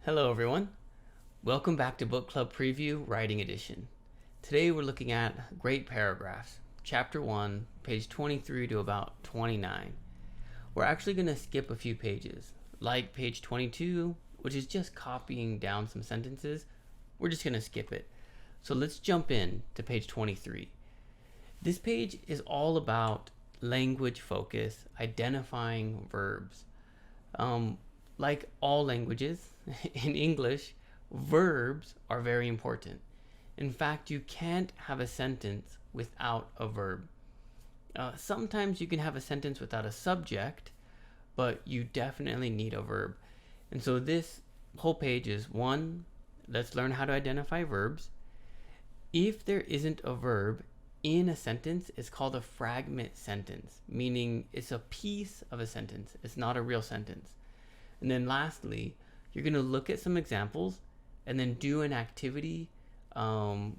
Hello everyone, welcome back to Book Club Preview Writing Edition. Today we're looking at great paragraphs, chapter 1, page 23 to about 29. We're actually going to skip a few pages, like page 22, which is just copying down some sentences. We're just going to skip it. So let's jump in to page 23. This page is all about language focus, identifying verbs. Like all languages, in English, verbs are very important. In fact, you can't have a sentence without a verb. Sometimes you can have a sentence without a subject, but you definitely need a verb. And so this whole page is 1, let's learn how to identify verbs. If there isn't a verb in a sentence, it's called a fragment sentence, meaning it's a piece of a sentence. It's not a real sentence. And then lastly, you're going to look at some examples and then do an activity putting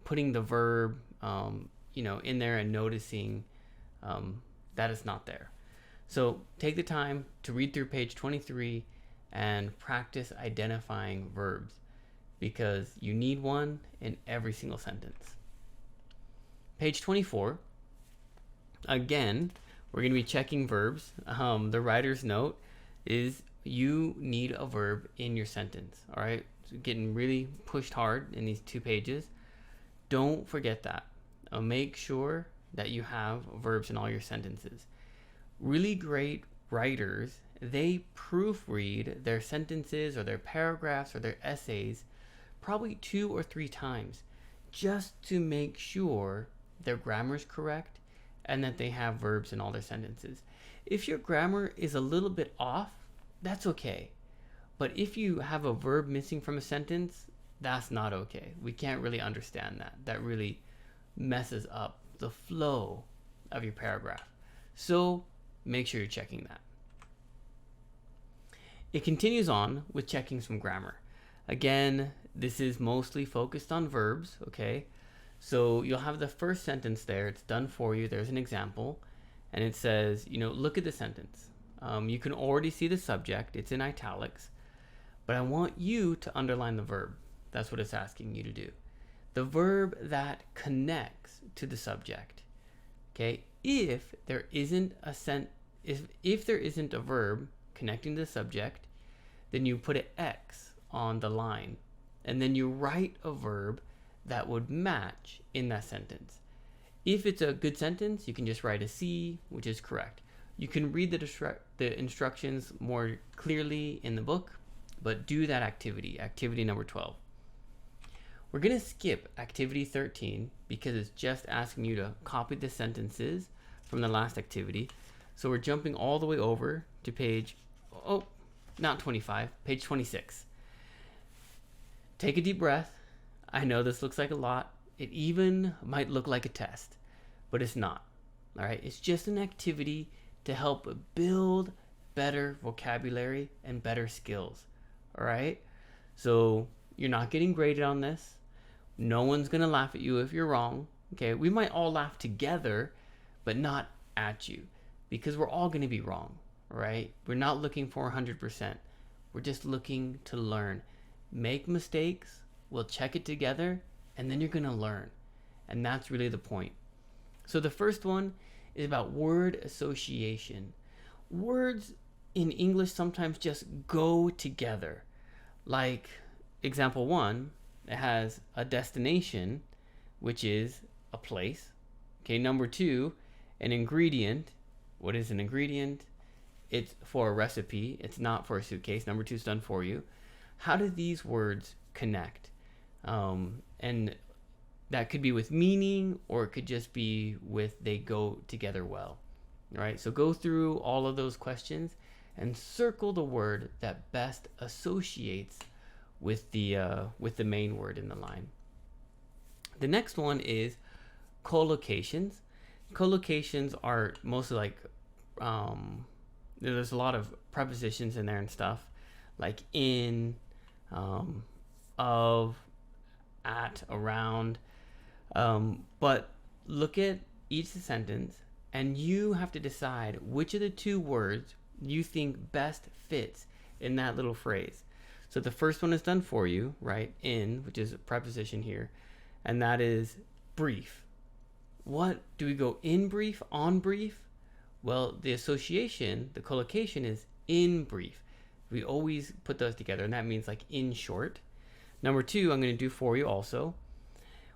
the verb in there and noticing that it's not there. So take the time to read through page 23 and practice identifying verbs, because you need one in every single sentence. Page 24, again, we're going to be checking verbs. The writer's note is you need a verb in your sentence. All right, so getting really pushed hard in these 2 pages. Don't forget that. Make sure that you have verbs in all your sentences. Really great writers, they proofread their sentences or their paragraphs or their essays probably 2 or 3 times just to make sure their grammar is correct and that they have verbs in all their sentences. If your grammar is a little bit off, that's okay. But if you have a verb missing from a sentence, that's not okay. We can't really understand that. That really messes up the flow of your paragraph. So make sure you're checking that. It continues on with checking some grammar. Again, this is mostly focused on verbs, okay? So you'll have the first sentence there. It's done for you. There's an example. And it says, look at the sentence. You can already see the subject. It's in italics. But I want you to underline the verb. That's what it's asking you to do. The verb that connects to the subject. Okay? If there isn't a verb connecting to the subject, then you put an X on the line. And then you write a verb that would match in that sentence. If it's a good sentence, you can just write a C, which is correct. You can read the instructions more clearly in the book, but do that activity number 12. We're going to skip activity 13 because it's just asking you to copy the sentences from the last activity. So we're jumping all the way over to page 26. Take a deep breath. I know this looks like a lot. It even might look like a test, but it's not. All right, it's just an activity to help build better vocabulary and better skills. All right, so you're not getting graded on this. No one's gonna laugh at you if you're wrong. Okay, we might all laugh together, but not at you, because we're all gonna be wrong. Right? We're not looking for 100%. We're just looking to learn. Make mistakes. We'll check it together, and then you're going to learn. And that's really the point. So the first one is about word association. Words in English sometimes just go together. Like example 1, it has a destination, which is a place. Okay, number 2, an ingredient. What is an ingredient? It's for a recipe. It's not for a suitcase. Number 2 is done for you. How do these words connect? And that could be with meaning, or it could just be with they go together well. All right, so go through all of those questions and circle the word that best associates with the main word in the line. The next one is collocations. Collocations are mostly like there's a lot of prepositions in there and stuff, like in, of, at, around. But look at each sentence and you have to decide which of the 2 words you think best fits in that little phrase. So the first one is done for you, right? In, which is a preposition here, and that is brief. What do we go in brief, on brief? Well, the association, the collocation is in brief. We always put those together, and that means like in short. Number two, I'm going to do for you also.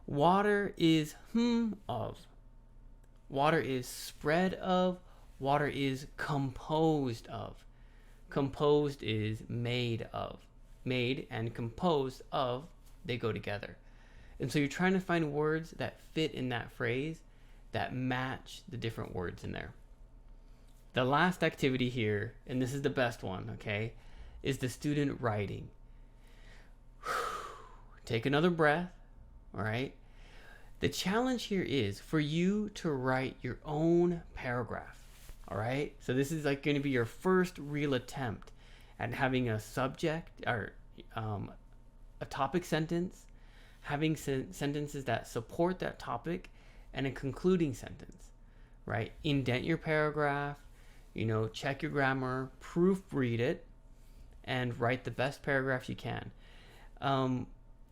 Water is of. Water is spread of. Water is composed of. Composed is made of. Made and composed of, they go together. And so you're trying to find words that fit in that phrase that match the different words in there. The last activity here, and this is the best one, okay, is the student writing. Take another breath, all right? The challenge here is for you to write your own paragraph, all right? So this is like going to be your first real attempt at having a subject or a topic sentence, having sentences that support that topic, and a concluding sentence, right? Indent your paragraph, check your grammar, proofread it, and write the best paragraph you can.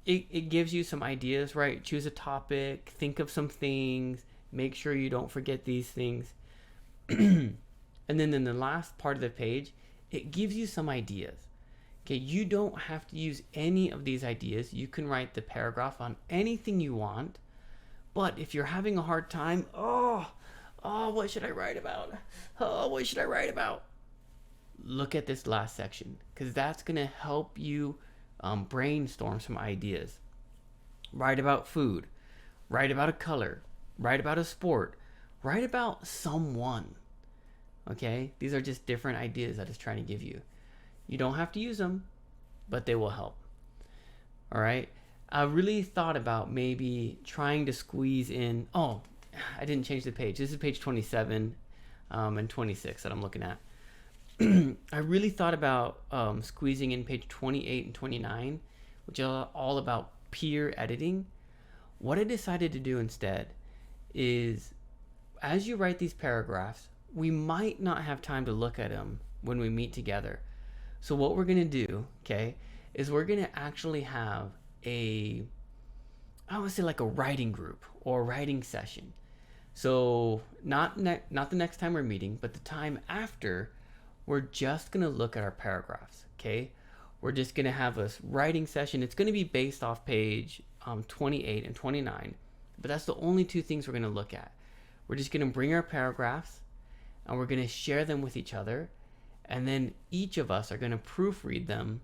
It gives you some ideas, right? Choose a topic, think of some things, make sure you don't forget these things. And then in the last part of the page, it gives you some ideas. Okay, you don't have to use any of these ideas. You can write the paragraph on anything you want. But if you're having a hard time, what should I write about? What should I write about? Look at this last section, because that's going to help you brainstorm some ideas. Write about food. Write about a color. Write about a sport. Write about someone. Okay? These are just different ideas that it's trying to give you. You don't have to use them, but they will help. All right? I really thought about maybe trying to squeeze in... Oh, I didn't change the page. This is page 27 and 26 that I'm looking at. I really thought about squeezing in page 28 and 29, which are all about peer editing. What I decided to do instead is, as you write these paragraphs, we might not have time to look at them when we meet together. So what we're going to do, okay, is we're going to actually have I would say like a writing group or a writing session. So not the next time we're meeting, but the time after, we're just going to look at our paragraphs, okay? We're just going to have a writing session. It's going to be based off page 28 and 29, but that's the only two things we're going to look at. We're just going to bring our paragraphs and we're going to share them with each other, and then each of us are going to proofread them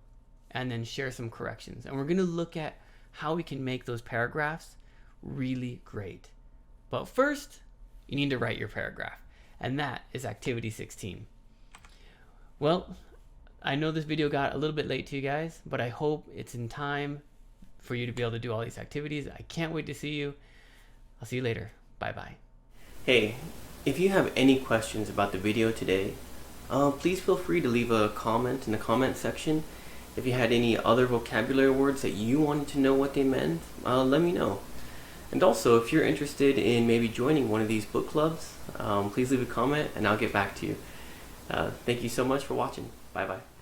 and then share some corrections. And we're going to look at how we can make those paragraphs really great. But first, you need to write your paragraph, and that is activity 16. Well, I know this video got a little bit late to you guys, but I hope it's in time for you to be able to do all these activities. I can't wait to see you. I'll see you later. Bye-bye. Hey, if you have any questions about the video today, please feel free to leave a comment in the comment section. If you had any other vocabulary words that you wanted to know what they meant, let me know. And also, if you're interested in maybe joining one of these book clubs, please leave a comment and I'll get back to you. Thank you so much for watching. Bye-bye.